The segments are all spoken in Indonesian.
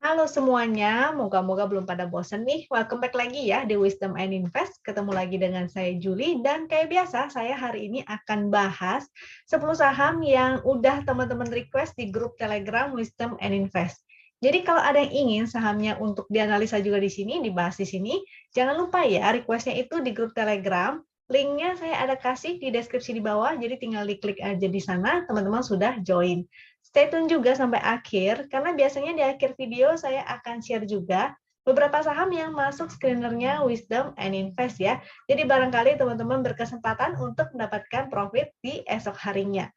Halo semuanya, moga-moga belum pada bosan nih. Welcome back lagi ya di Wisdom and Invest. Ketemu lagi dengan saya Julie dan kayak biasa saya hari ini akan bahas 10 saham yang udah teman-teman request di grup Telegram Wisdom and Invest. Jadi kalau ada yang ingin sahamnya untuk dianalisa juga di sini, dibahas di sini, jangan lupa ya requestnya itu di grup Telegram. Linknya saya ada kasih di deskripsi di bawah, jadi tinggal diklik aja di sana, teman-teman sudah join. Stay tune juga sampai akhir, karena biasanya di akhir video saya akan share juga beberapa saham yang masuk screenernya Wisdom and Invest ya. Jadi barangkali teman-teman berkesempatan untuk mendapatkan profit di esok harinya.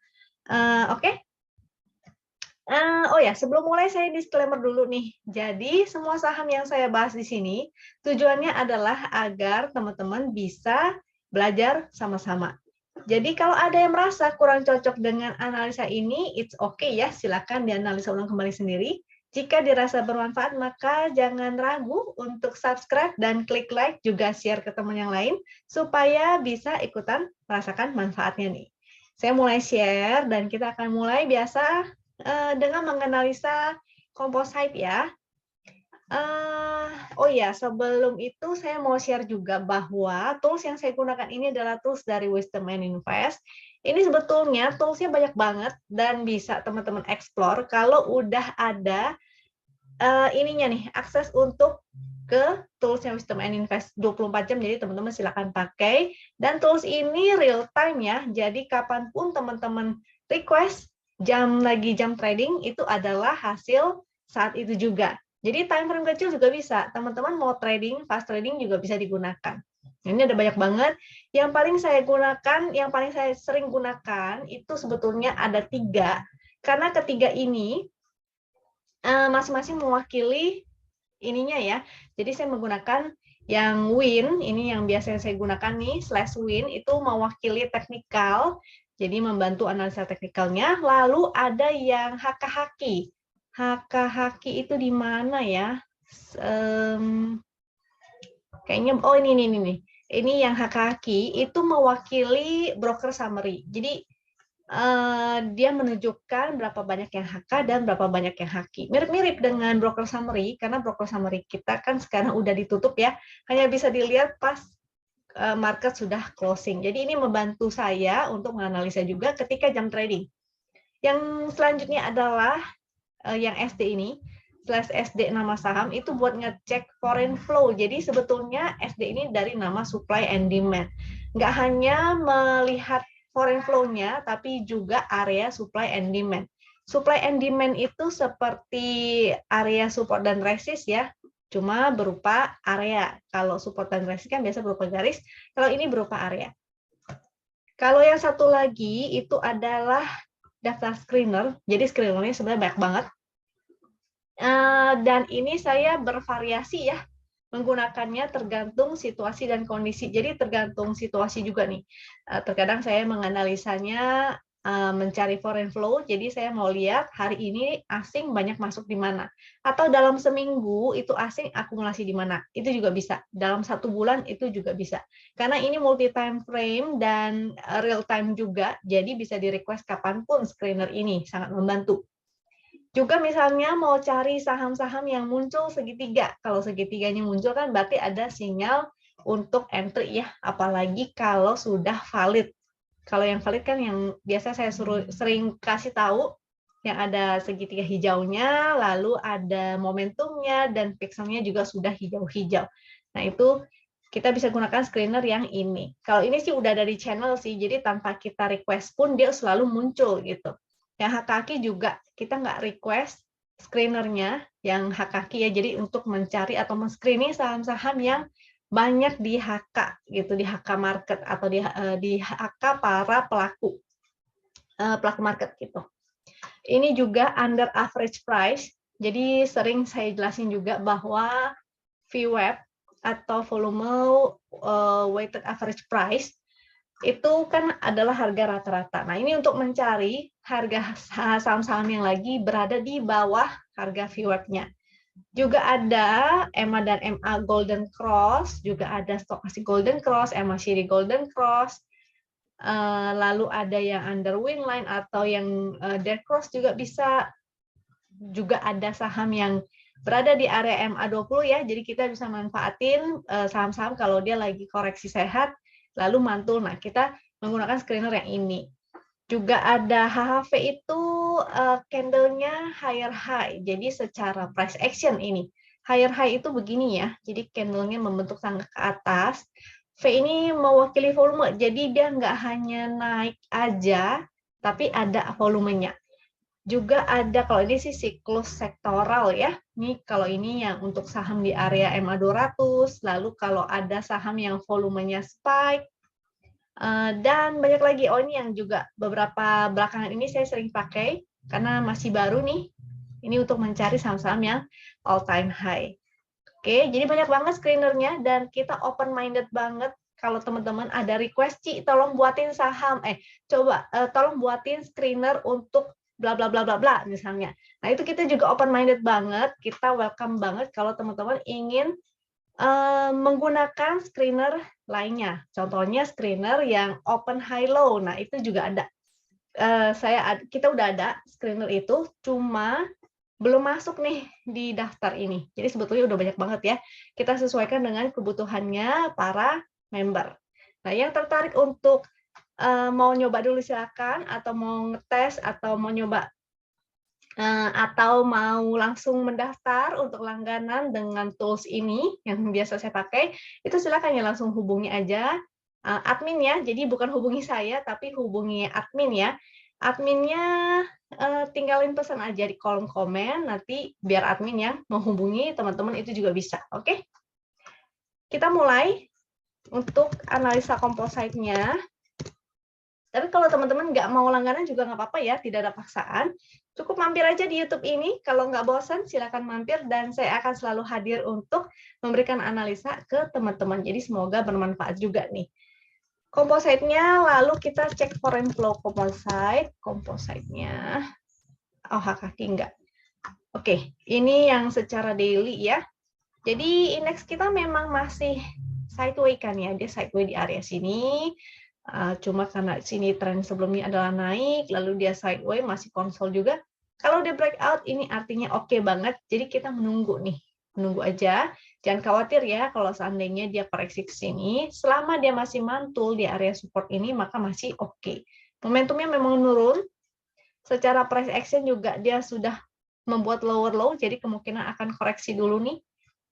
Oke? Oh ya, sebelum mulai saya disclaimer dulu nih. Jadi semua saham yang saya bahas di sini tujuannya adalah agar teman-teman bisa belajar sama-sama. Jadi kalau ada yang merasa kurang cocok dengan analisa ini, it's okay ya, silakan dianalisa ulang kembali sendiri. Jika dirasa bermanfaat, maka jangan ragu untuk subscribe dan klik like, juga share ke teman yang lain, supaya bisa ikutan merasakan manfaatnya nih. Saya mulai share, dan kita akan mulai biasa dengan menganalisa composite ya. Oh ya, sebelum itu saya mau share juga bahwa tools yang saya gunakan ini adalah tools dari Wisdom and Invest. Ini sebetulnya toolsnya banyak banget dan bisa teman-teman explore kalau udah ada ininya nih, akses untuk ke toolsnya Wisdom and Invest 24 jam, jadi teman-teman silakan pakai. Dan tools ini real time ya, jadi kapanpun teman-teman request jam trading, itu adalah hasil saat itu juga. Jadi time frame kecil juga bisa. Teman-teman mau trading, fast trading juga bisa digunakan. Ini ada banyak banget. Yang paling saya gunakan, yang paling saya sering gunakan itu sebetulnya ada 3. Karena ketiga ini masing-masing mewakili ininya ya. Jadi saya menggunakan yang win, ini yang biasa saya gunakan nih, /win, itu mewakili teknikal. Jadi membantu analisa teknikalnya. Lalu ada yang haki. Haki itu di mana ya? Kayaknya ini nih. Ini yang haki itu mewakili broker summary. Jadi dia menunjukkan berapa banyak yang HK dan berapa banyak yang haki. Mirip-mirip dengan broker summary, karena broker summary kita kan sekarang udah ditutup ya, hanya bisa dilihat pas market sudah closing. Jadi ini membantu saya untuk menganalisa juga ketika jam trading. Yang selanjutnya adalah yang SD ini, /SD nama saham, itu buat ngecek foreign flow. Jadi sebetulnya SD ini dari nama supply and demand. Nggak hanya melihat foreign flow-nya, tapi juga area supply and demand. Supply and demand itu seperti area support dan resist ya, cuma berupa area. Kalau support dan resist kan biasa berupa garis, kalau ini berupa area. Kalau yang satu lagi itu adalah daftar screener. Jadi screenernya sebenarnya banyak banget. Dan ini saya bervariasi ya, menggunakannya tergantung situasi dan kondisi. Jadi tergantung situasi juga nih. Terkadang saya menganalisanya mencari foreign flow, jadi saya mau lihat hari ini asing banyak masuk di mana. Atau dalam seminggu itu asing akumulasi di mana. Itu juga bisa. Dalam 1 bulan itu juga bisa. Karena ini multi time frame dan real time juga, jadi bisa di request kapanpun screener ini, sangat membantu. Juga misalnya mau cari saham-saham yang muncul segitiga. Kalau segitiganya muncul kan berarti ada sinyal untuk entry ya, apalagi kalau sudah valid. Kalau yang valid kan yang biasa saya sering kasih tahu, yang ada segitiga hijaunya, lalu ada momentumnya, dan pixelnya juga sudah hijau-hijau. Nah itu kita bisa gunakan screener yang ini. Kalau ini sih udah dari channel sih, jadi tanpa kita request pun dia selalu muncul gitu. Yang hak juga kita nggak request screenernya yang hak ya, jadi untuk mencari atau men-screening saham-saham yang banyak di HK gitu, di HK market atau di HK para pelaku market gitu. Ini juga under average price. Jadi sering saya jelasin juga bahwa VWAP atau volume weighted average price itu kan adalah harga rata-rata. Nah, ini untuk mencari harga saham-saham yang lagi berada di bawah harga VWAP-nya. Juga ada EMA dan MA Golden Cross, juga ada Stochastic Golden Cross, EMA Shiri Golden Cross, lalu ada yang under Winline atau yang Dead Cross juga bisa. Juga ada saham yang berada di area MA20 ya, jadi kita bisa manfaatin saham-saham kalau dia lagi koreksi sehat, lalu mantul. Nah, kita menggunakan screener yang ini. Juga ada HHV itu candle-nya higher high, jadi secara price action ini. Higher high itu begini ya, jadi candle-nya membentuk tangga ke atas. V ini mewakili volume, jadi dia nggak hanya naik aja, tapi ada volumenya. Juga ada, kalau ini sih siklus sektoral ya. Ini kalau ini yang untuk saham di area MA200, lalu kalau ada saham yang volumenya spike, dan banyak lagi. Oh, ini yang juga beberapa belakangan ini saya sering pakai, karena masih baru nih. Ini untuk mencari saham-saham yang all time high. Oke, jadi banyak banget screenernya dan kita open minded banget. Kalau teman-teman ada request, Ci, tolong buatin saham, tolong buatin screener untuk bla bla bla bla bla misalnya. Nah, itu kita juga open minded banget, kita welcome banget kalau teman-teman ingin menggunakan screener lainnya. Contohnya screener yang open high low. Nah, itu juga ada. Kita udah ada screener itu, cuma belum masuk nih di daftar ini. Jadi sebetulnya udah banyak banget ya. Kita sesuaikan dengan kebutuhannya para member. Nah, yang tertarik untuk mau nyoba dulu silakan, atau mau ngetes, atau mau nyoba, atau mau langsung mendaftar untuk langganan dengan tools ini yang biasa saya pakai, itu silakan ya, langsung hubungi aja admin ya. Jadi bukan hubungi saya, tapi hubungi admin ya. Adminnya tinggalin pesan aja di kolom komen, nanti biar admin yang menghubungi teman-teman itu juga bisa. Oke? Kita mulai untuk analisa composite-nya. Tapi kalau teman-teman nggak mau langganan juga nggak apa-apa ya, tidak ada paksaan. Cukup mampir aja di YouTube ini. Kalau nggak bosan, silakan mampir dan saya akan selalu hadir untuk memberikan analisa ke teman-teman. Jadi semoga bermanfaat juga nih. Composite-nya, lalu kita cek foreign flow composite-nya. Oh, kaki enggak. Oke, ini yang secara daily ya. Jadi indeks kita memang masih sideways kan ya, dia sideways di area sini. Cuma karena sini tren sebelumnya adalah naik, lalu dia sideways masih konsol juga. Kalau dia breakout, ini artinya oke banget. Jadi kita menunggu nih, menunggu aja. Jangan khawatir ya kalau seandainya dia koreksi ke sini. Selama dia masih mantul di area support ini, maka masih oke. Momentumnya memang menurun. Secara price action juga dia sudah membuat lower low, jadi kemungkinan akan koreksi dulu nih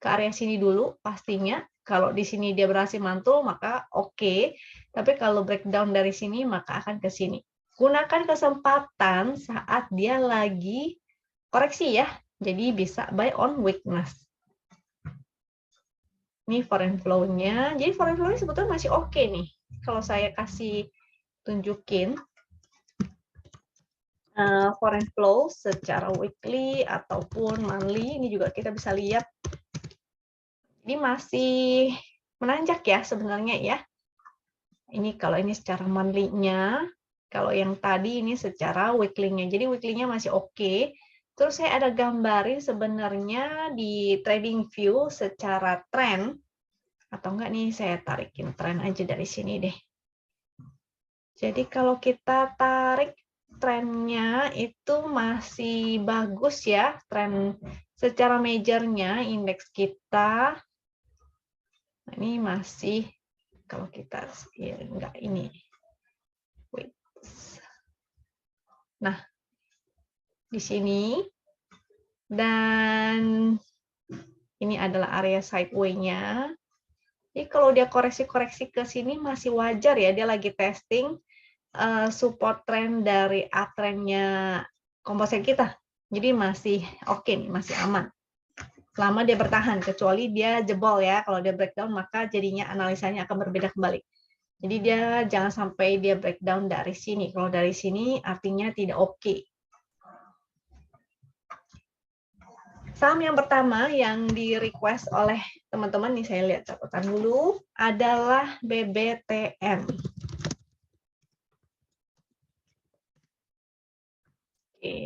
ke area sini dulu pastinya. Kalau di sini dia berhasil mantul, maka oke. Tapi kalau breakdown dari sini, maka akan ke sini. Gunakan kesempatan saat dia lagi koreksi ya. Jadi bisa buy on weakness. Ini foreign flow-nya. Jadi foreign flow-nya sebetulnya masih oke nih. Kalau saya kasih tunjukin foreign flow secara weekly ataupun monthly, ini juga kita bisa lihat. Ini masih menanjak ya sebenarnya ya. Ini kalau ini secara monthly-nya, kalau yang tadi ini secara weekly-nya. Jadi weekly-nya masih oke. Terus saya ada gambarin sebenarnya di trading view secara trend. Atau enggak nih, saya tarikin trend aja dari sini deh. Jadi kalau kita tarik trennya itu masih bagus ya. Tren secara majornya indeks kita. Ini masih, kalau kita ya, enggak ini. Wait. Nah, di sini. Dan ini adalah area sideway-nya. Jadi kalau dia koreksi-koreksi ke sini masih wajar ya, dia lagi testing support trend dari uptrend-nya composite kita. Jadi masih oke nih, masih aman. Selama dia bertahan, kecuali dia jebol ya. Kalau dia breakdown, maka jadinya analisanya akan berbeda kembali. Jadi dia jangan sampai dia breakdown dari sini. Kalau dari sini artinya tidak oke. Saham yang pertama yang di request oleh teman-teman, nih saya lihat catatan dulu, adalah BBTN. Oke.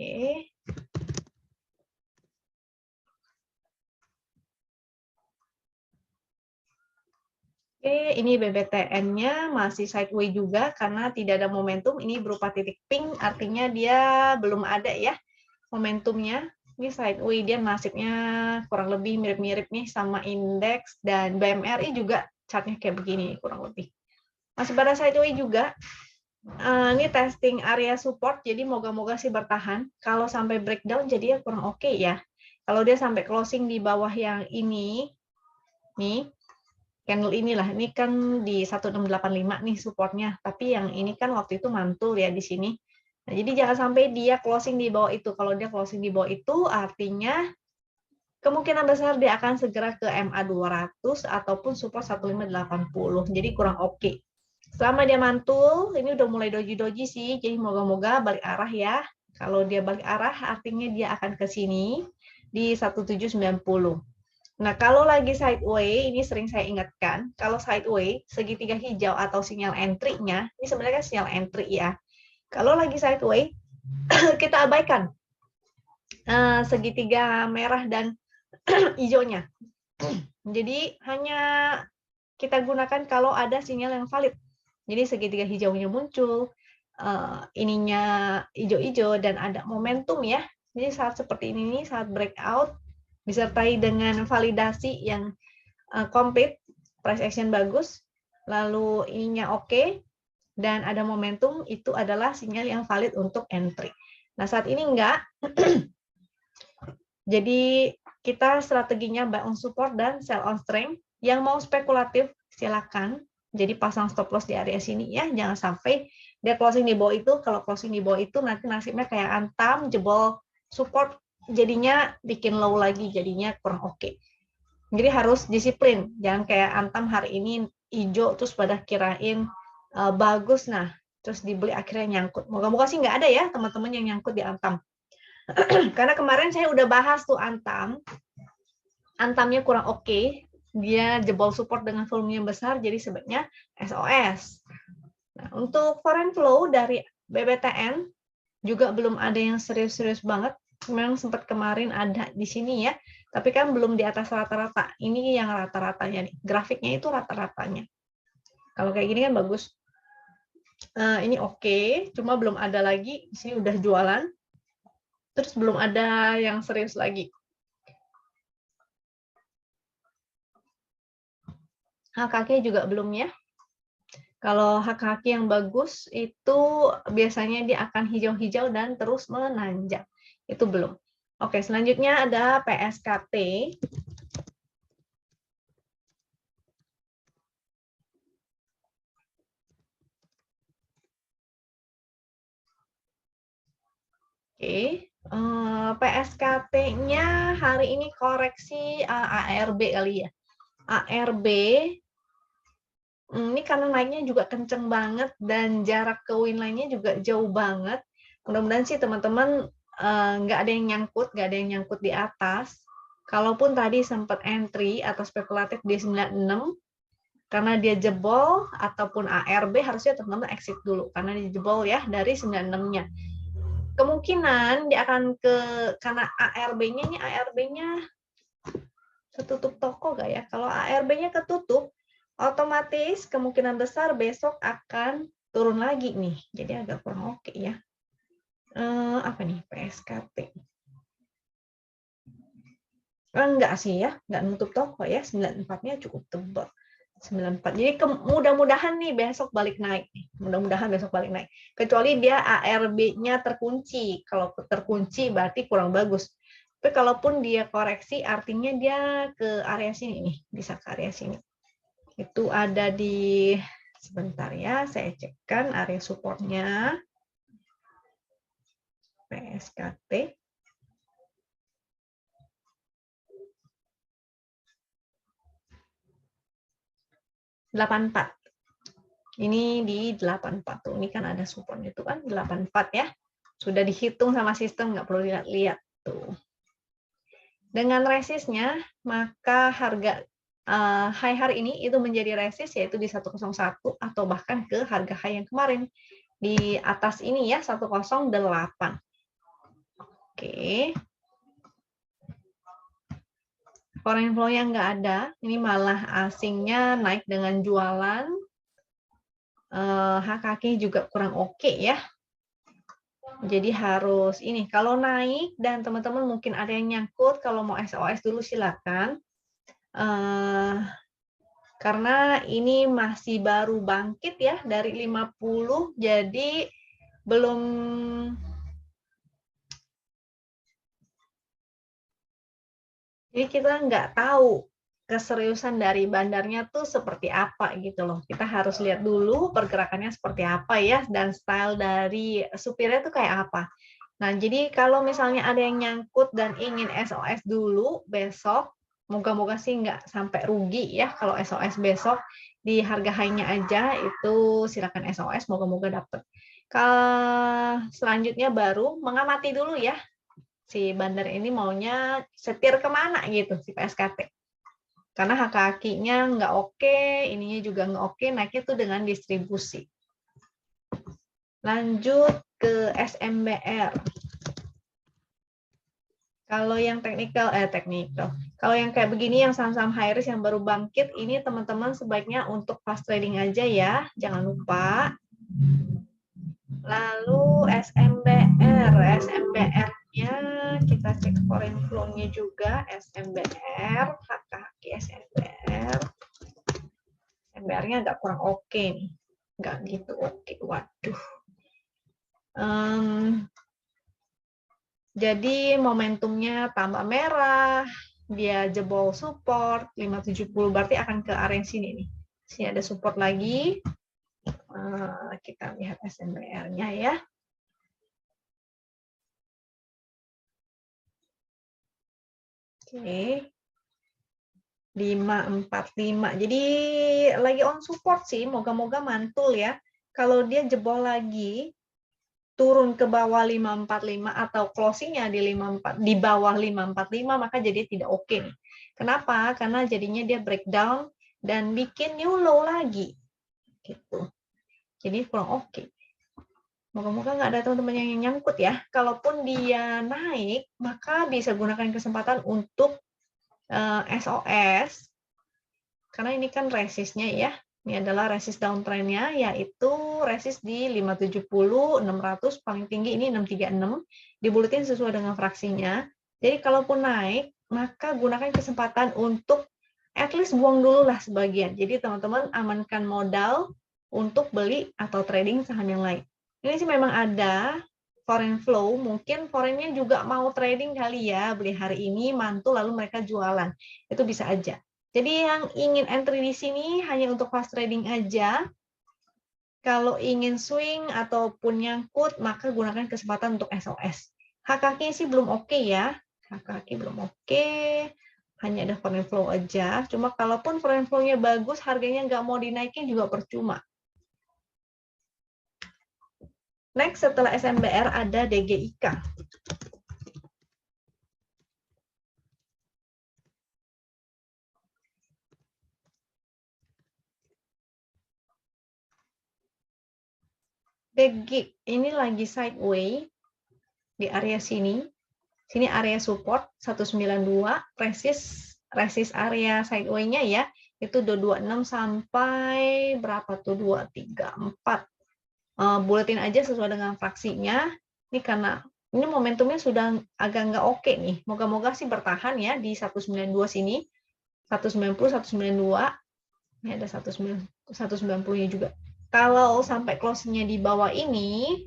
Oke, ini BBTN-nya masih sideways juga karena tidak ada momentum. Ini berupa titik pink, artinya dia belum ada ya momentumnya. Ini sideway, dia nasibnya kurang lebih mirip-mirip nih sama indeks, dan BMRI juga chartnya kayak begini kurang lebih. Masih pada sideway juga. Ini testing area support, jadi moga-moga sih bertahan. Kalau sampai breakdown jadi ya kurang oke ya. Kalau dia sampai closing di bawah yang ini, nih, candle inilah, ini kan di 1685 nih supportnya, tapi yang ini kan waktu itu mantul ya di sini. Nah, jadi jangan sampai dia closing di bawah itu. Kalau dia closing di bawah itu, artinya kemungkinan besar dia akan segera ke MA 200 ataupun support 1580. Jadi kurang oke. Selama dia mantul, ini udah mulai doji-doji sih, jadi moga-moga balik arah ya. Kalau dia balik arah, artinya dia akan ke sini di 1790. Nah, kalau lagi sideway, ini sering saya ingatkan, kalau sideway, segitiga hijau atau sinyal entry-nya, ini sebenarnya kan sinyal entry ya. Kalau lagi sideway, kita abaikan segitiga merah dan hijaunya. Jadi hanya kita gunakan kalau ada sinyal yang valid. Jadi segitiga hijaunya muncul, ininya hijau-hijau dan ada momentum ya. Jadi saat seperti ini nih, saat breakout disertai dengan validasi yang komplit, price action bagus, lalu ininya oke, dan ada momentum, itu adalah sinyal yang valid untuk entry. Nah, saat ini enggak. Jadi kita strateginya buy on support dan sell on strength. Yang mau spekulatif silakan. Jadi pasang stop loss di area sini ya, jangan sampai dia closing di bawah itu. Kalau closing di bawah itu nanti nasibnya kayak Antam, jebol support, jadinya bikin low lagi, jadinya kurang oke. Jadi harus disiplin, jangan kayak Antam hari ini hijau terus pada kirain bagus, nah terus dibeli akhirnya nyangkut. Moga-moga sih nggak ada ya teman-teman yang nyangkut di Antam. Karena kemarin saya udah bahas tuh Antam, Antamnya kurang oke. Dia jebol support dengan volume yang besar, jadi sebaiknya SOS. Nah, untuk foreign flow dari BBTN juga belum ada yang serius-serius banget. Memang sempat kemarin ada di sini ya, tapi kan belum di atas rata-rata. Ini yang rata-ratanya nih, grafiknya itu rata-ratanya. Kalau kayak gini kan bagus. Ini oke, cuma belum ada lagi. Di sini udah jualan, terus belum ada yang serius lagi. HKK juga belum ya. Kalau HKK yang bagus itu biasanya dia akan hijau-hijau dan terus menanjak. Itu belum. Oke, selanjutnya ada PSKT. Oke, PSKT-nya hari ini koreksi ARB kali ya. ARB ini karena naiknya juga kenceng banget dan jarak ke win line-nya juga jauh banget. Mudah-mudahan sih teman-teman nggak ada yang nyangkut di atas. Kalaupun tadi sempat entry atau spekulatif di 96, karena dia jebol ataupun ARB harusnya teman-teman exit dulu karena dia jebol ya dari 96-nya. Kemungkinan dia akan karena ARB-nya ketutup toko nggak ya? Kalau ARB-nya ketutup, otomatis kemungkinan besar besok akan turun lagi nih. Jadi agak kurang oke ya. Apa nih PSKT? Enggak sih ya, enggak nutup toko ya. 94-nya cukup tebal. 94. Jadi mudah-mudahan nih besok balik naik. Mudah-mudahan besok balik naik. Kecuali dia ARB-nya terkunci. Kalau terkunci berarti kurang bagus. Tapi kalaupun dia koreksi, artinya dia ke area sini nih, bisa ke area sini. Itu ada di, sebentar ya, saya cekkan area supportnya. PSKT. Ini di 84 tuh. Ini kan ada supportnya itu kan 84 ya. Sudah dihitung sama sistem, nggak perlu lihat-lihat tuh. Dengan resistnya, maka harga high hari ini itu menjadi resist yaitu di 101 atau bahkan ke harga high yang kemarin di atas ini ya 108. Oke. Foreign flow yang nggak ada, ini malah asingnya naik dengan jualan. HKK juga kurang oke ya. Jadi harus ini, kalau naik dan teman-teman mungkin ada yang nyangkut, kalau mau SOS dulu silakan. Karena ini masih baru bangkit ya dari 50, jadi belum kita nggak tahu keseriusan dari bandarnya tuh seperti apa gitu loh. Kita harus lihat dulu pergerakannya seperti apa ya, dan style dari supirnya tuh kayak apa. Nah, jadi kalau misalnya ada yang nyangkut dan ingin SOS dulu besok, moga-moga sih nggak sampai rugi ya kalau SOS besok, di harga high-nya aja itu silakan SOS, moga-moga dapet. Selanjutnya baru mengamati dulu ya, si bandar ini maunya setir kemana gitu, si PSKT. Karena kaki-kakinya nggak oke, ininya juga nggak oke, naiknya tuh dengan distribusi. Lanjut ke SMBR. Kalau yang teknikal. Kalau yang kayak begini, yang saham-saham high risk yang baru bangkit, ini teman-teman sebaiknya untuk fast trading aja ya, jangan lupa. Lalu SMBR, SMBR-nya kita cek foreign flow-nya juga, SMBR, kaki SMBR. SMBR-nya agak kurang oke nih, nggak gitu oke, waduh. Jadi momentumnya tambah merah, dia jebol support 570, berarti akan ke area sini nih. Sini ada support lagi. Kita lihat SMBR-nya ya. Oke. 545. Jadi lagi on support sih, moga-moga mantul ya. Kalau dia jebol lagi, turun ke bawah 545 atau closingnya di bawah 545, maka jadi tidak oke nih. Kenapa? Karena jadinya dia breakdown dan bikin new low lagi. Gitu. Jadi kurang oke. Moga-moga nggak ada teman-teman yang nyangkut ya. Kalaupun dia naik, maka bisa gunakan kesempatan untuk SOS. Karena ini kan resistnya ya. Ini adalah resist downtrend-nya, yaitu resist di 570, 600, paling tinggi ini 636, dibulutin sesuai dengan fraksinya. Jadi kalaupun naik, maka gunakan kesempatan untuk at least buang dulu lah sebagian. Jadi teman-teman amankan modal untuk beli atau trading saham yang lain. Ini sih memang ada foreign flow, mungkin foreign-nya juga mau trading kali ya, beli hari ini, mantul lalu mereka jualan. Itu bisa aja. Jadi yang ingin entry di sini hanya untuk fast trading aja. Kalau ingin swing ataupun nyangkut, maka gunakan kesempatan untuk SOS. HKK sih belum oke ya. HKK belum oke. Hanya ada foreign flow aja. Cuma kalaupun foreign flow-nya bagus, harganya nggak mau dinaikin juga percuma. Next, setelah SMBR ada DGIK. DGIK ini lagi sideways di area sini. Sini area support 192, resist area sideways-nya ya, itu 226 sampai berapa tuh, 234. Buletin aja sesuai dengan fraksinya. Ini karena ini momentumnya sudah agak nggak oke nih. Moga-moga sih bertahan ya di 192 sini. 190, 192. Ini ada 190-nya juga. Kalau sampai closing-nya di bawah ini,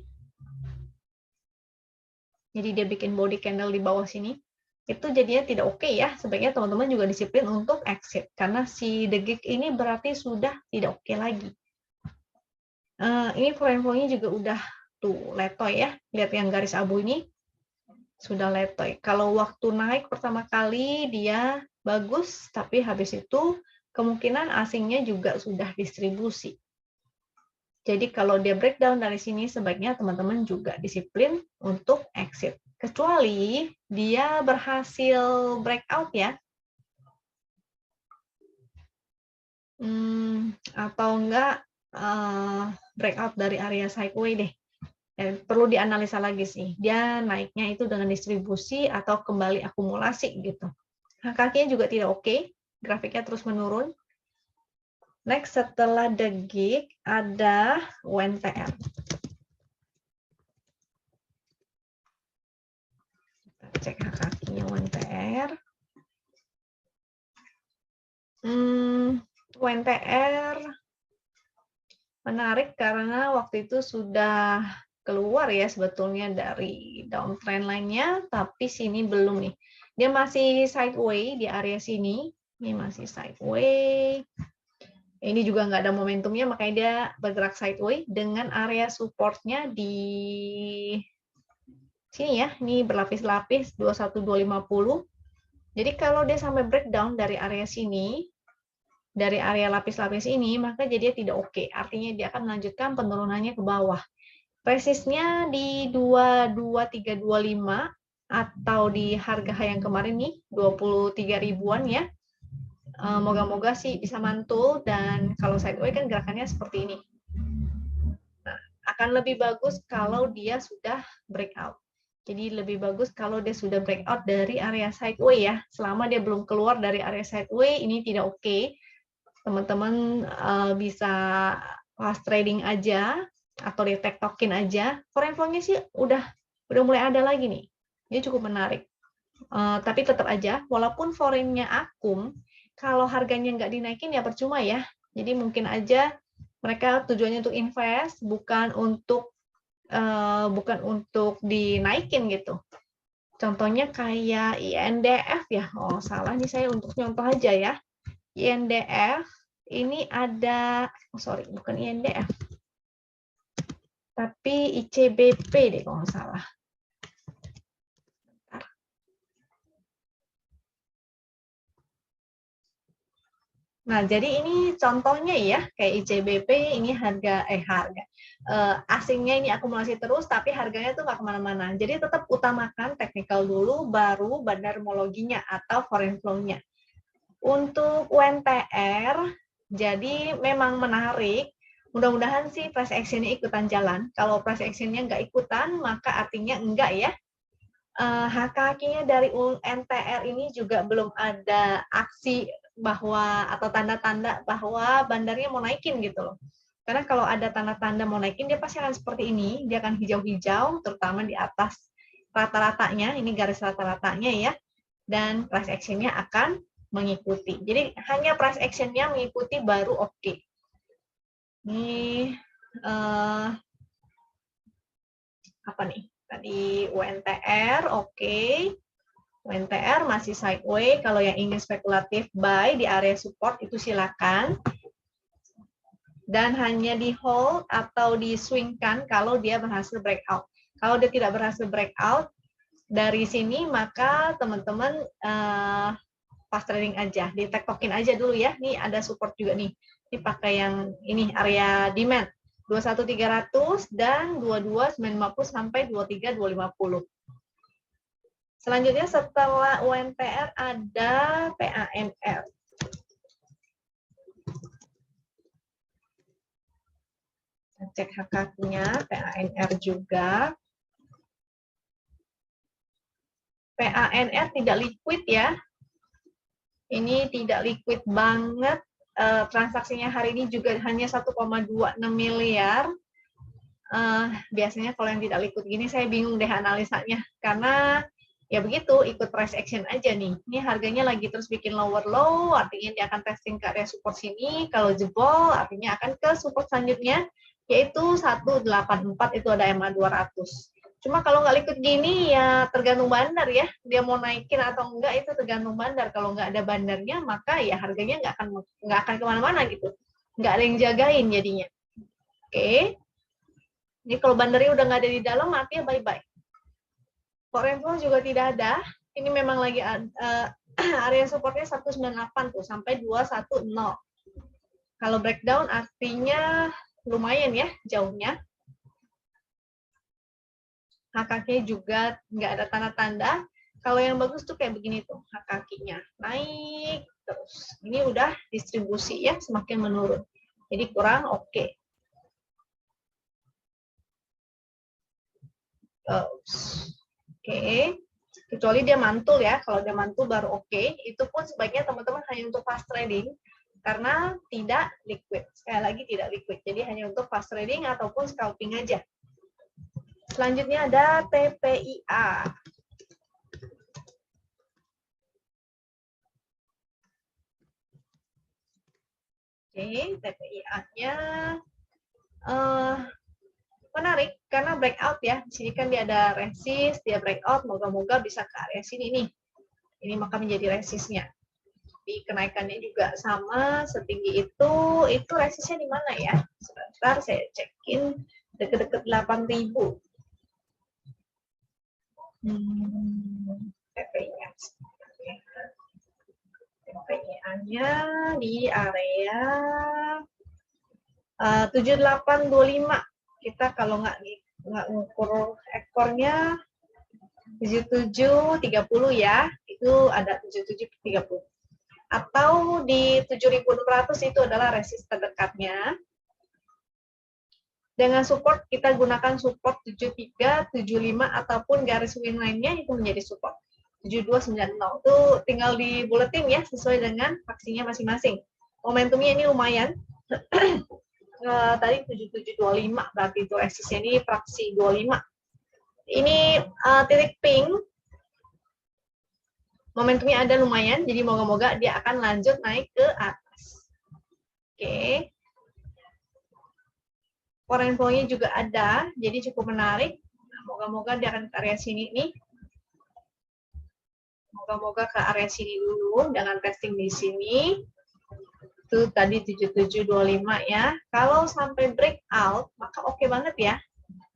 jadi dia bikin body candle di bawah sini, itu jadinya tidak oke ya. Sebaiknya teman-teman juga disiplin untuk exit, karena si DGIK ini berarti sudah tidak oke lagi. Ini foreign flow-nya juga udah tuh letoy ya. Lihat yang garis abu ini, sudah letoy. Kalau waktu naik pertama kali dia bagus, tapi habis itu kemungkinan asingnya juga sudah distribusi. Jadi kalau dia breakdown dari sini, sebaiknya teman-teman juga disiplin untuk exit. Kecuali dia berhasil breakout ya. Atau enggak breakout dari area sideways deh. Perlu dianalisa lagi sih. Dia naiknya itu dengan distribusi atau kembali akumulasi gitu. HKK-nya juga tidak oke. Grafiknya terus menurun. Next, setelah DGIK ada UNTR. Cek kakinya UNTR. UNTR menarik karena waktu itu sudah keluar ya sebetulnya dari downtrend line-nya, tapi sini belum nih. Dia masih sideways di area sini. Ini masih sideways. Ini juga nggak ada momentumnya, makanya dia bergerak sideways dengan area support-nya di sini ya. Ini berlapis-lapis 21250. Jadi kalau dia sampai breakdown dari area sini, dari area lapis-lapis ini, maka jadi dia tidak oke. Artinya dia akan melanjutkan penurunannya ke bawah. Resistnya di 22325 atau di harga yang kemarin nih 23 ribuan ya. Moga-moga sih bisa mantul, dan kalau sideways kan gerakannya seperti ini. Nah, akan lebih bagus kalau dia sudah breakout. Jadi lebih bagus kalau dia sudah breakout dari area sideways ya. Selama dia belum keluar dari area sideways, ini tidak oke. Teman-teman bisa fast trading aja atau di tektokin aja. Foreign flow-nya sih udah mulai ada lagi nih. Dia cukup menarik. Tapi tetap aja, walaupun foreign-nya akum, kalau harganya nggak dinaikin ya percuma ya. Jadi mungkin aja mereka tujuannya untuk invest, bukan untuk dinaikin gitu. Contohnya kayak INDF ya. Oh salah nih saya untuk contoh aja ya. INDF ini ada, bukan INDF, tapi ICBP deh kalau nggak salah. Nah, jadi ini contohnya ya, kayak ICBP ini harga asingnya ini akumulasi terus, tapi harganya tuh nggak kemana-mana. Jadi tetap utamakan technical dulu, baru bandarmologinya atau foreign flow-nya. Untuk UNTR, jadi memang menarik. Mudah-mudahan sih price action-nya ikutan jalan. Kalau price action-nya nggak ikutan, maka artinya enggak ya. HKQ-nya dari UNTR ini juga belum ada aksi bahwa atau tanda-tanda bahwa bandarnya mau naikin gitu loh. Karena kalau ada tanda-tanda mau naikin, dia pasti akan seperti ini. Dia akan hijau-hijau, terutama di atas rata-ratanya. Ini garis rata-ratanya ya. Dan price action-nya akan mengikuti. Jadi hanya price action-nya mengikuti baru oke. Ini apa nih? Tadi UNTR oke. UNTR masih sideways. Kalau yang ingin spekulatif buy di area support itu silakan. Dan hanya di hold atau diswingkan kalau dia berhasil breakout. Kalau dia tidak berhasil breakout dari sini, maka teman-teman fast trading aja, di tektokin aja dulu ya. Ini ada support juga nih. Ini pakai yang ini area demand 21300 dan 22950 sampai 23250. Selanjutnya setelah UNTR ada PANR. Cek HKQ-nya, PANR juga. PANR tidak liquid ya. Ini tidak liquid banget. Transaksinya hari ini juga hanya 1,26 miliar. Biasanya kalau yang tidak liquid gini saya bingung deh analisanya. Karena ya begitu, ikut price action aja nih. Ini harganya lagi terus bikin lower low, artinya dia akan testing ke area support sini. Kalau jebol, artinya akan ke support selanjutnya, yaitu 184, itu ada MA 200. Cuma kalau nggak liquid gini ya tergantung bandar ya. Dia mau naikin atau enggak itu tergantung bandar. Kalau nggak ada bandarnya, maka ya harganya nggak akan kemana-mana gitu. Nggak ada yang jagain jadinya. Oke. Ini kalau bandarnya udah nggak ada di dalam, artinya bye-bye. Foreign flow juga tidak ada. Ini memang lagi area supportnya 198 tuh sampai 210. Kalau breakdown artinya lumayan ya jauhnya. HKQ juga nggak ada tanda-tanda. Kalau yang bagus tuh kayak begini tuh HKQ-nya naik terus. Ini udah distribusi ya, semakin menurun. Jadi kurang oke. Oke. Kecuali dia mantul ya. Kalau dia mantul baru oke. Itu pun sebaiknya teman-teman hanya untuk fast trading karena tidak liquid. Sekali lagi tidak liquid. Jadi hanya untuk fast trading ataupun scalping aja. Selanjutnya ada TPIA. Oke, TPIA-nya menarik karena breakout ya. Di sini kan dia ada resist, dia breakout, moga-moga bisa ke area sini nih. Ini maka menjadi resistnya. Di kenaikannya juga sama setinggi itu resistnya di mana ya? Sebentar saya cekin, deket-deket 8.000. TPI-nya. TPI-nya di area 7825. Kita kalau nggak ngukur ekornya 7730 ya, itu ada 7730. Atau di 7.600 itu adalah resist terdekatnya. Dengan support kita gunakan support 73, 75 ataupun garis win line-nya itu menjadi support. 7290 itu tinggal di buletin ya sesuai dengan faksinya masing-masing. Momentumnya ini lumayan. Tadi 7725 berarti itu resistnya ini fraksi 25. Ini titik pink. Momentumnya ada lumayan, jadi moga-moga dia akan lanjut naik ke atas. Oke. Foreign flow-nya juga ada, jadi cukup menarik. Moga-moga dia akan ke area sini nih. Moga-moga ke area sini dulu dengan testing di sini. Itu tadi 7725 ya. Kalau sampai breakout, maka oke banget ya.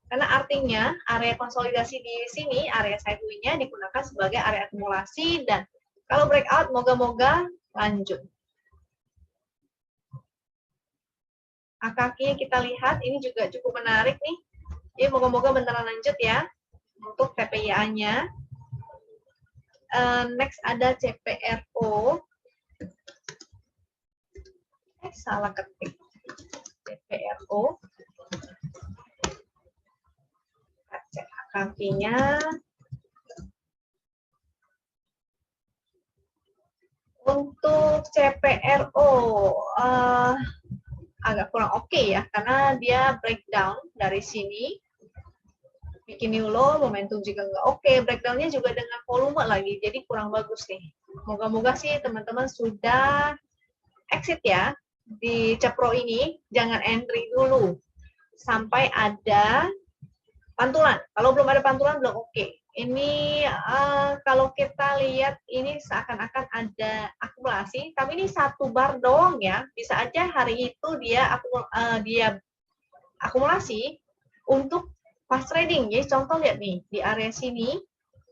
Karena artinya area konsolidasi di sini, area sideway-nya digunakan sebagai area akumulasi dan kalau breakout moga-moga lanjut. Kakinya kita lihat, ini juga cukup menarik nih. Jadi moga-moga beneran lanjut ya untuk TPIA-nya. Next ada CPRO. Salah ketik. CPRO. Cek kakinya. Untuk CPRO agak kurang oke ya, karena dia breakdown dari sini, bikin new low, momentum juga nggak oke, breakdownnya juga dengan volume lagi, jadi kurang bagus nih. Moga-moga sih teman-teman sudah exit ya di Cepro ini, jangan entry dulu sampai ada pantulan. Kalau belum ada pantulan belum oke. Ini kalau kita lihat ini seakan-akan ada akumulasi, tapi ini satu bar doang ya. Bisa aja hari itu dia akumulasi untuk fast trading. Jadi contoh lihat nih di area sini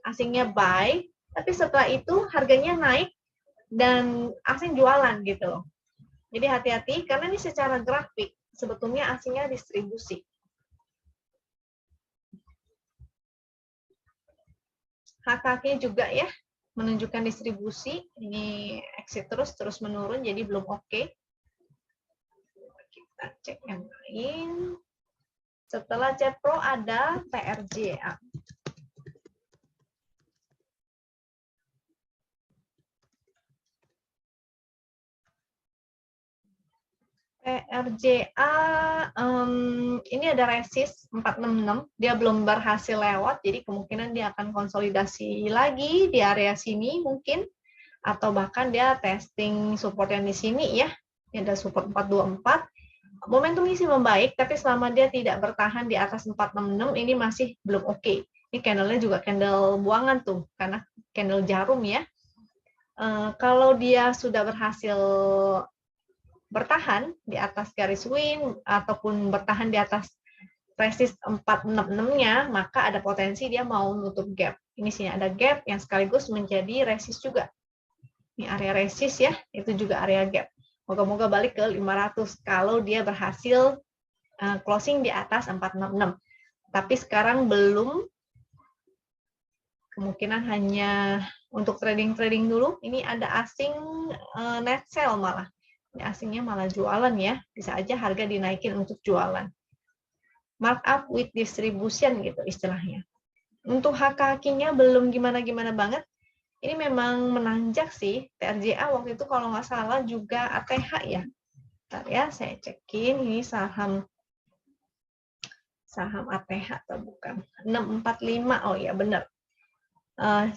asingnya buy, tapi setelah itu harganya naik dan asing jualan gitu. Jadi hati-hati karena ini secara grafik sebetulnya asingnya distribusi. HKK juga ya menunjukkan distribusi, ini exit terus menurun jadi belum oke. Kita cek yang lain. Setelah Cepro ada PRJA. PRJA ini ada resist 466, dia belum berhasil lewat, jadi kemungkinan dia akan konsolidasi lagi di area sini mungkin, atau bahkan dia testing support yang di sini ya, ini ada support 424. Momentumnya sih membaik, tapi selama dia tidak bertahan di atas 466 ini masih belum oke. Ini candle-nya juga candle buangan tuh, karena candle jarum ya. Kalau dia sudah berhasil bertahan di atas garis win ataupun bertahan di atas resist 466-nya, maka ada potensi dia mau nutup gap. Ini sini ada gap yang sekaligus menjadi resist juga. Ini area resist ya, itu juga area gap. Moga-moga balik ke 500 kalau dia berhasil closing di atas 466. Tapi sekarang belum, kemungkinan hanya untuk trading-trading dulu. Ini ada asing net sell malah. Ini asingnya malah jualan ya, bisa aja harga dinaikin untuk jualan. Markup with distribution gitu istilahnya. Untuk HKK-nya belum gimana-gimana banget. Ini memang menanjak sih. TRJA waktu itu kalau nggak salah juga ATH ya. Bentar ya, saya cekin ini saham ATH atau bukan. 645, oh ya benar.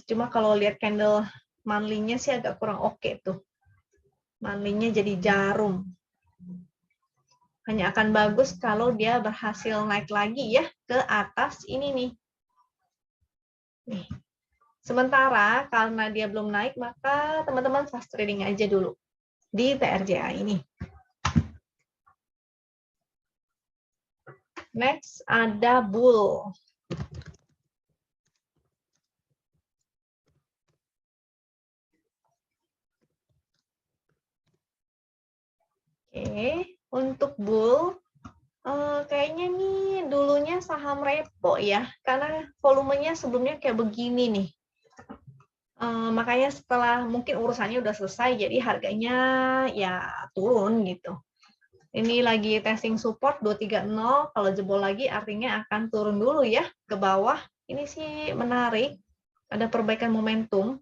Cuma kalau lihat candle monthly-nya sih agak kurang oke tuh. Monthly-nya jadi jarum. Hanya akan bagus kalau dia berhasil naik lagi ya ke atas ini nih. Nih. Sementara karena dia belum naik, maka teman-teman fast trading aja dulu di TRJA ini. Next ada bull. Oke, untuk bull kayaknya nih dulunya saham repo ya, karena volumenya sebelumnya kayak begini nih. Makanya setelah mungkin urusannya udah selesai, jadi harganya ya turun gitu. Ini lagi testing support 230, kalau jebol lagi artinya akan turun dulu ya ke bawah. Ini sih menarik, ada perbaikan momentum.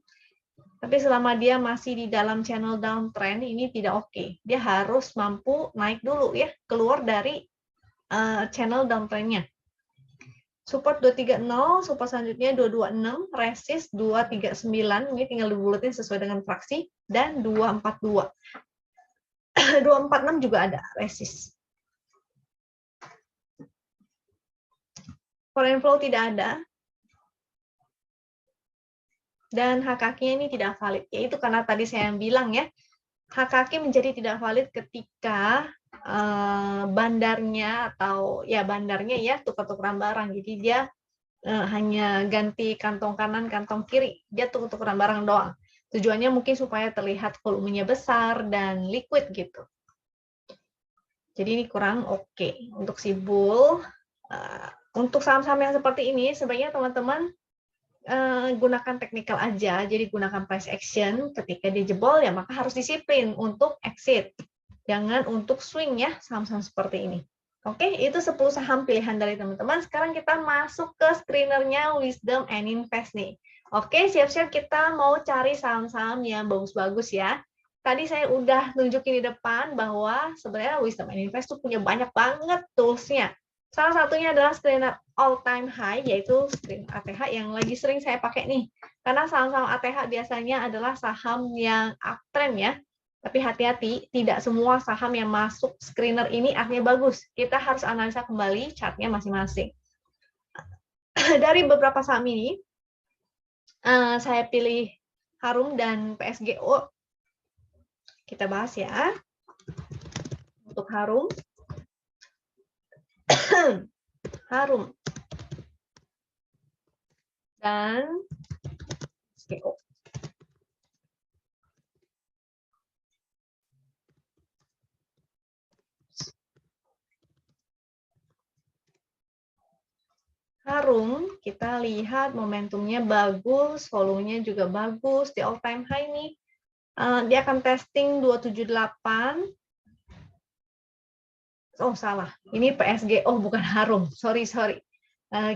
Tapi selama dia masih di dalam channel downtrend, ini tidak oke. Dia harus mampu naik dulu ya, keluar dari channel downtrendnya. Support 230, support selanjutnya 226, resist 239, ini tinggal dibulatin sesuai dengan fraksi, dan 242. 246 juga ada resist. Foreign flow tidak ada. Dan HKK-nya ini tidak valid. Yaitu karena tadi saya bilang ya, HKK menjadi tidak valid ketika bandarnya atau ya bandarnya ya tukar-tukaran barang. Jadi dia hanya ganti kantong kanan, kantong kiri. Dia tukar-tukaran barang doang. Tujuannya mungkin supaya terlihat volumenya besar dan liquid gitu. Jadi ini kurang oke. Untuk si bull, untuk saham-saham yang seperti ini, sebaiknya teman-teman gunakan teknikal aja. Jadi gunakan price action. Ketika dia jebol, ya maka harus disiplin untuk exit. Jangan untuk swing ya, saham-saham seperti ini. Oke, itu 10 saham pilihan dari teman-teman. Sekarang kita masuk ke screenernya Wisdom and Invest nih. Oke, siap-siap kita mau cari saham-saham yang bagus-bagus ya. Tadi saya udah nunjukin di depan bahwa sebenarnya Wisdom and Invest tuh punya banyak banget tools-nya. Salah satunya adalah screener all-time high, yaitu screener ATH yang lagi sering saya pakai nih. Karena saham-saham ATH biasanya adalah saham yang uptrend ya. Tapi hati-hati, tidak semua saham yang masuk screener ini artinya bagus. Kita harus analisa kembali chartnya masing-masing. Dari beberapa saham ini, saya pilih Harum dan PSGO. Kita bahas ya. Untuk Harum. Harum. Dan PSGO. Harum, kita lihat momentumnya bagus, volumenya juga bagus, di all time high nih. Dia akan testing 278. Oh, salah. Ini PSG. Oh, bukan Harum. Sorry.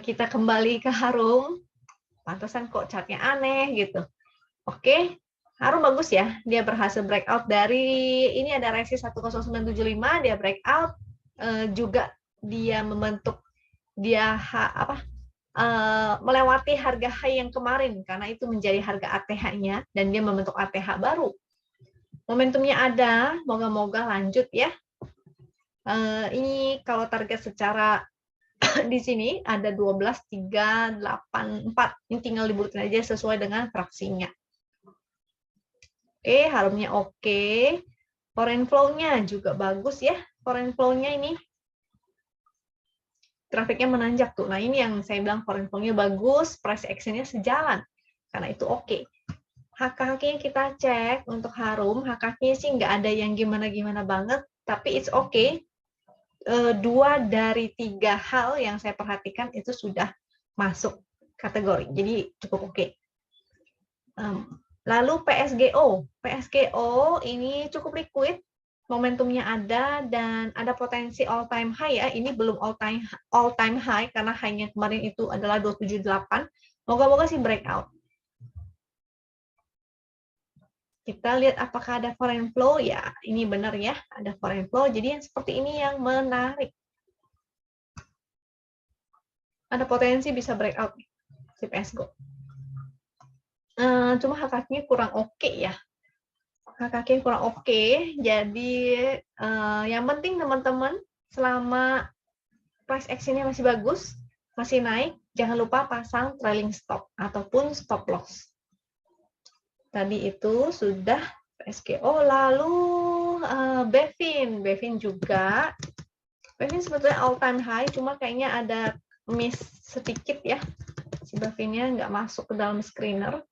Kita kembali ke Harum. Pantesan kok chartnya aneh gitu. Oke. Harum bagus ya. Dia berhasil breakout dari, ini ada resist 10975, dia breakout. Juga dia membentuk, dia melewati harga high yang kemarin karena itu menjadi harga ATH-nya dan dia membentuk ATH baru. Momentumnya ada, moga-moga lanjut ya. Ini kalau target secara di sini ada 12.384. Ini tinggal dibulutin aja sesuai dengan fraksinya. Oke, Harumnya oke. Foreign flow-nya juga bagus ya. Foreign flow-nya ini grafiknya menanjak tuh. Nah, ini yang saya bilang foreign flow-nya bagus, price action-nya sejalan. Karena itu oke. HKK-nya kita cek untuk Harum, HKK-nya sih nggak ada yang gimana-gimana banget, tapi it's okay. 2 dari 3 hal yang saya perhatikan itu sudah masuk kategori, jadi cukup oke. Lalu PSGO ini cukup liquid, momentumnya ada dan ada potensi all time high ya. Ini belum all time high karena high-nya kemarin itu adalah 278. Moga-moga sih breakout. Kita lihat apakah ada foreign flow ya. Ini benar ya, ada foreign flow. Jadi yang seperti ini yang menarik. Ada potensi bisa breakout si PSGO. Cuma HKK-nya kurang oke ya. HKK kurang oke. Jadi yang penting teman-teman selama price action-nya masih bagus, masih naik, jangan lupa pasang trailing stop ataupun stop loss. Tadi itu sudah SKO, lalu Bevin juga. Bevin sebetulnya all time high, cuma kayaknya ada miss sedikit ya. Si Bevinnya nggak masuk ke dalam screener.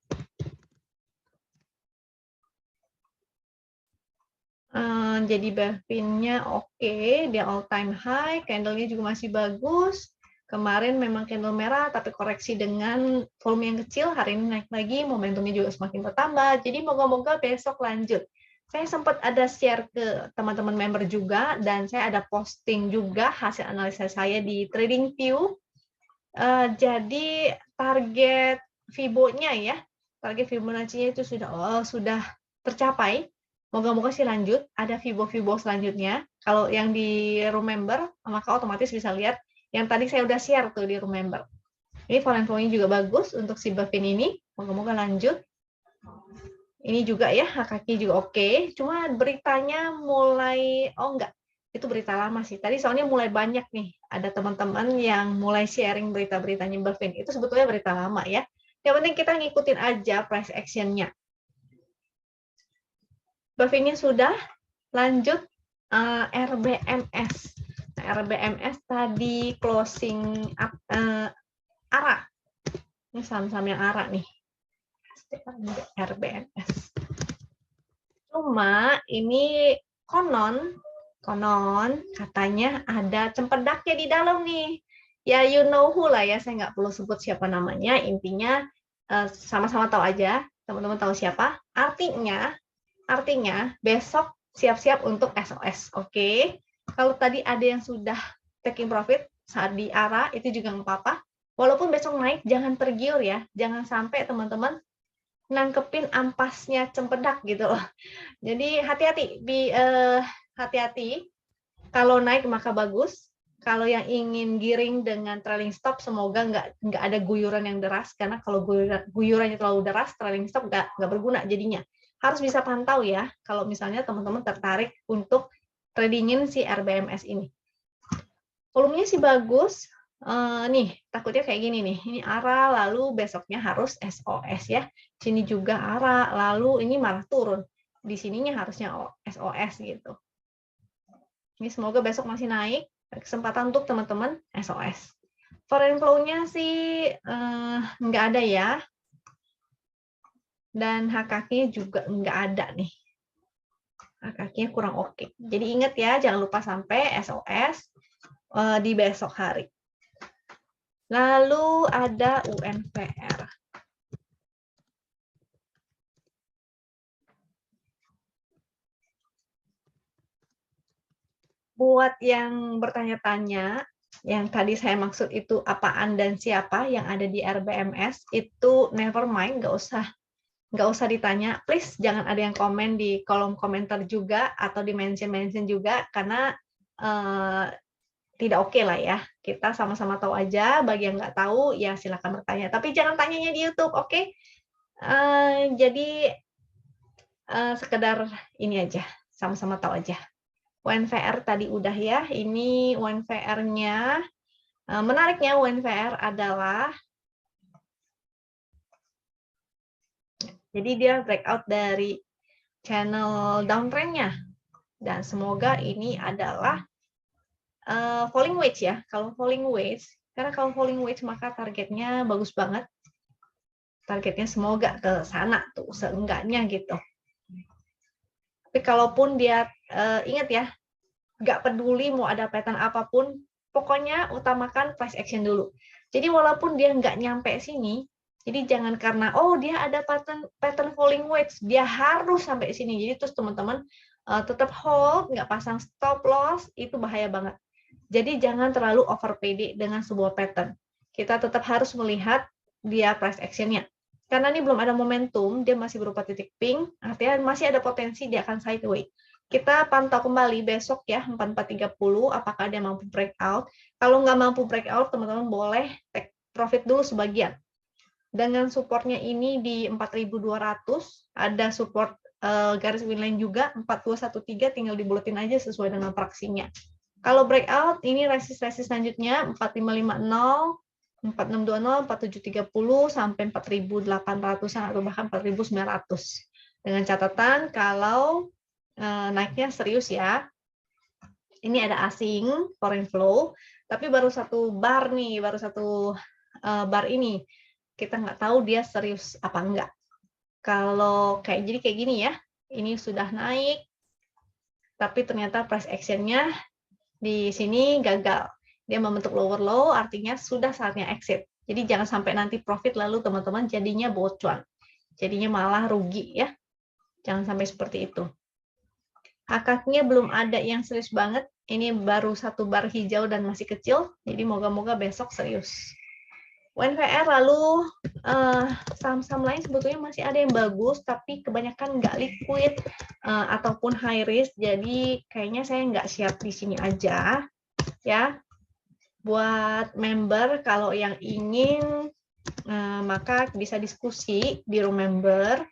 Jadi Bevinnya oke, dia all time high, candle-nya juga masih bagus. Kemarin memang candle merah, tapi koreksi dengan volume yang kecil, hari ini naik lagi, momentumnya juga semakin bertambah. Jadi moga-moga besok lanjut. Saya sempat ada share ke teman-teman member juga, dan saya ada posting juga hasil analisa saya di TradingView. Jadi target Fibo-nya ya, target Fibonacci-nya itu sudah tercapai. Moga-moga sih lanjut, ada Fibo selanjutnya. Kalau yang di Remember, maka otomatis bisa lihat yang tadi saya udah share tuh di Remember. Ini foreign flow-nya juga bagus untuk si Bevin ini. Moga-moga lanjut. Ini juga ya, HKK juga oke. Cuma beritanya mulai, oh enggak, itu berita lama sih. Tadi soalnya mulai banyak nih, ada teman-teman yang mulai sharing berita-beritanya Bevin. Itu sebetulnya berita lama ya. Yang penting kita ngikutin aja price action-nya. Bevinnya sudah, lanjut RBMS. Nah, RBMS tadi closing ARA. Ini saham-saham yang ARA nih. RBMS. Cuma ini konon katanya ada cempedaknya di dalam nih. Ya you know who lah ya, saya nggak perlu sebut siapa namanya. Intinya sama-sama tahu aja, teman-teman tahu siapa. Artinya besok siap-siap untuk SOS, oke? Kalau tadi ada yang sudah taking profit saat di ARA, itu juga nggak apa-apa. Walaupun besok naik, jangan tergiur ya. Jangan sampai teman-teman nangkepin ampasnya cempedak gitu loh. Jadi hati-hati. Kalau naik maka bagus. Kalau yang ingin giring dengan trailing stop, semoga nggak ada guyuran yang deras. Karena kalau guyurannya terlalu deras, trailing stop nggak berguna jadinya. Harus bisa pantau ya, kalau misalnya teman-teman tertarik untuk tradingin si RBMS ini. Volumenya sih bagus. Nih, takutnya kayak gini nih. Ini ARA, lalu besoknya harus SOS ya. Sini juga ARA, lalu ini malah turun. Di sininya harusnya SOS gitu. Ini semoga besok masih naik. Kesempatan untuk teman-teman SOS. Foreign flow-nya sih nggak ada ya. Dan HKK juga nggak ada nih. HKK-nya kurang oke. Jadi ingat ya, jangan lupa sampai SOS di besok hari. Lalu ada UNVR. Buat yang bertanya-tanya, yang tadi saya maksud itu apaan dan siapa yang ada di RBMS, itu never mind, nggak usah ditanya, please jangan ada yang komen di kolom komentar juga atau di mention juga, karena tidak oke lah ya, kita sama-sama tahu aja. Bagi yang nggak tahu ya silakan bertanya, tapi jangan tanyanya di YouTube, oke? Jadi sekedar ini aja, sama-sama tahu aja. UNVR tadi udah ya, ini UNVR-nya. Menariknya UNVR adalah jadi dia breakout dari channel downtrend-nya. Dan semoga ini adalah falling wedge ya. Kalau falling wedge, karena kalau falling wedge maka targetnya bagus banget. Targetnya semoga ke sana tuh, seenggaknya gitu. Tapi kalaupun dia, ingat ya, nggak peduli mau ada pattern apapun, pokoknya utamakan price action dulu. Jadi walaupun dia nggak nyampe sini, jadi jangan karena oh dia ada pattern falling wedge, dia harus sampai sini. Jadi terus teman-teman tetap hold, nggak pasang stop loss, itu bahaya banget. Jadi jangan terlalu over PD dengan sebuah pattern. Kita tetap harus melihat dia price action-nya. Karena ini belum ada momentum, dia masih berupa titik pink, artinya masih ada potensi dia akan sideways. Kita pantau kembali besok ya, 4430, apakah dia mampu breakout. Kalau nggak mampu breakout, teman-teman boleh take profit dulu sebagian. Dengan supportnya ini di 4200, ada support garis winline juga, 4213, tinggal dibuletin aja sesuai dengan praksinya. Kalau breakout, ini resist selanjutnya 4550, 4620, 4730 sampai 4800 atau bahkan 4900. Dengan catatan kalau naiknya serius ya. Ini ada asing, foreign flow, tapi baru satu bar nih, baru satu bar ini. Kita nggak tahu dia serius apa enggak. Kalau jadi kayak gini ya, ini sudah naik, tapi ternyata price action-nya di sini gagal. Dia membentuk lower low, artinya sudah saatnya exit. Jadi jangan sampai nanti profit lalu teman-teman jadinya bocuan. Jadinya malah rugi ya. Jangan sampai seperti itu. Akadnya belum ada yang serius banget. Ini baru satu bar hijau dan masih kecil. Jadi moga-moga besok serius. UNVR lalu saham-saham lain sebetulnya masih ada yang bagus, tapi kebanyakan nggak liquid ataupun high risk. Jadi kayaknya saya nggak siap di sini aja ya. Buat member kalau yang ingin maka bisa diskusi di room member.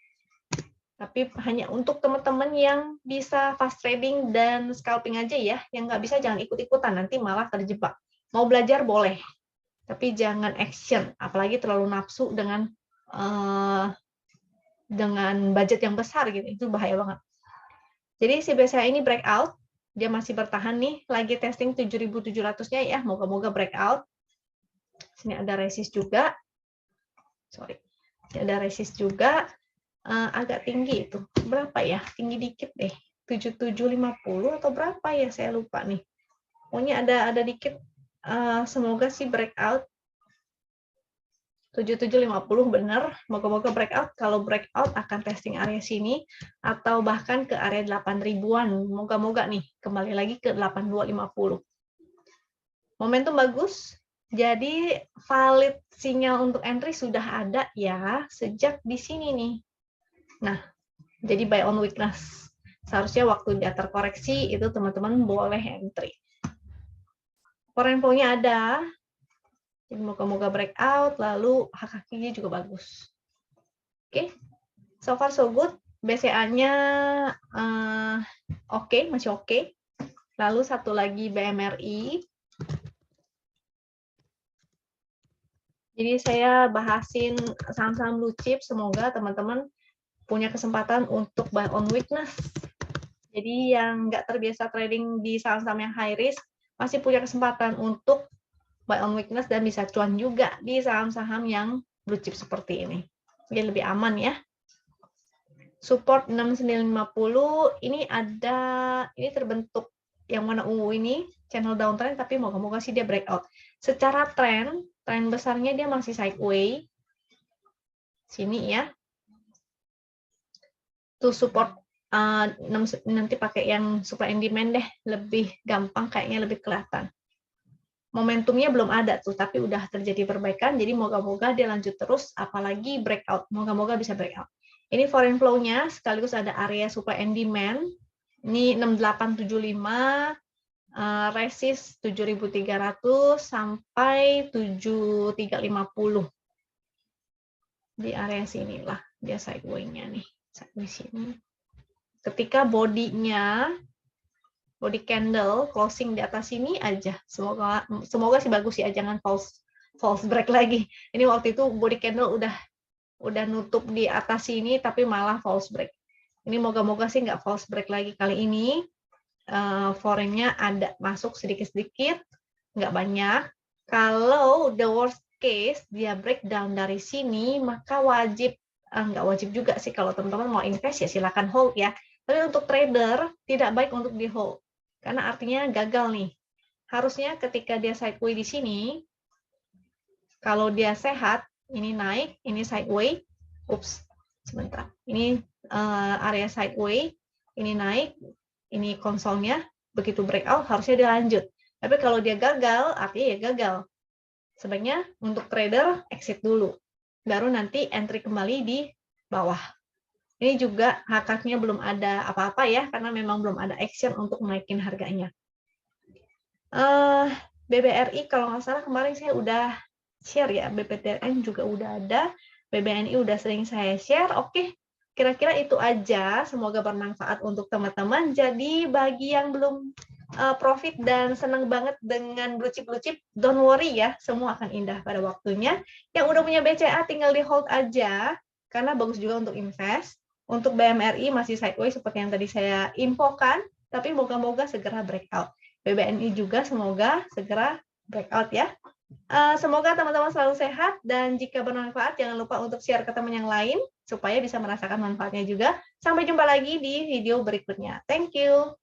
Tapi hanya untuk teman-teman yang bisa fast trading dan scalping aja ya. Yang nggak bisa jangan ikut-ikutan, nanti malah terjebak. Mau belajar boleh, tapi jangan action. Apalagi terlalu nafsu dengan budget yang besar gitu. Itu bahaya banget. Jadi si BCA ini breakout. Dia masih bertahan nih. Lagi testing 7.700-nya ya. Moga-moga breakout. Sini ada resist juga. Sorry. Ini ada resist juga. Agak tinggi itu. Berapa ya? Tinggi dikit deh. 7750 atau berapa ya? Saya lupa nih. Pokoknya ada dikit. Semoga sih breakout. 7750 benar. Moga-moga breakout. Kalau breakout akan testing area sini atau bahkan ke area 8000-an. Moga-moga nih kembali lagi ke 8250. Momentum bagus. Jadi valid sinyal untuk entry sudah ada ya sejak di sini nih. Nah, jadi buy on weakness. Seharusnya waktu dia terkoreksi, itu teman-teman boleh entry. Foreign flow-nya ada. Jadi moga-moga breakout, lalu HKQ-nya juga bagus. Oke, so far so good. BCA-nya oke, masih oke. Lalu satu lagi BMRI. Jadi saya bahasin saham-saham blue chip, semoga teman-teman punya kesempatan untuk buy on weakness. Jadi yang nggak terbiasa trading di saham-saham yang high risk, masih punya kesempatan untuk buy on weakness dan bisa cuan juga di saham-saham yang blue chip seperti ini. Jadi lebih aman ya. Support 6950, ini terbentuk yang warna ungu ini, channel downtrend, tapi moga-moga sih dia breakout. Secara tren besarnya dia masih sideways. Sini ya. Tuh support nanti pakai yang supply and demand deh, lebih gampang kayaknya, lebih kelihatan. Momentumnya belum ada tuh, tapi udah terjadi perbaikan, jadi moga-moga dia lanjut terus, apalagi breakout, moga-moga bisa breakout. Ini foreign flow-nya, sekaligus ada area supply and demand, ini 6875, resist 7300 sampai 7350. Di area sinilah dia sideways-nya nih, sideways sini. Ketika body candle closing di atas sini aja, semoga sih bagus ya, jangan false break lagi. Ini waktu itu body candle udah nutup di atas sini tapi malah false break. Ini moga-moga sih nggak false break lagi kali ini. Foreign-nya ada masuk sedikit-sedikit, nggak banyak. Kalau the worst case dia breakdown dari sini, maka wajib nggak wajib juga sih, kalau teman-teman mau invest ya silakan hold ya. Tapi untuk trader tidak baik untuk di hold karena artinya gagal nih. Harusnya ketika dia sideways di sini, kalau dia sehat, ini naik, ini sideways. Ups, sebentar. Ini area sideways, ini naik, ini konsolnya, begitu breakout harusnya dia lanjut. Tapi kalau dia gagal, artinya ya gagal. Sebaiknya untuk trader exit dulu, baru nanti entry kembali di bawah. Ini juga HK-nya belum ada apa-apa ya, karena memang belum ada action untuk naikin harganya. BBRI kalau nggak salah kemarin saya udah share ya, BPTN juga udah ada, BBNI udah sering saya share. Oke, kira-kira itu aja. Semoga bermanfaat untuk teman-teman. Jadi bagi yang belum profit dan senang banget dengan blue chip, don't worry ya, semua akan indah pada waktunya. Yang udah punya BCA tinggal di hold aja, karena bagus juga untuk invest. Untuk BMRI masih sideways seperti yang tadi saya infokan, tapi moga-moga segera breakout. BBNI juga semoga segera breakout ya. Semoga teman-teman selalu sehat, dan jika bermanfaat jangan lupa untuk share ke teman yang lain supaya bisa merasakan manfaatnya juga. Sampai jumpa lagi di video berikutnya. Thank you.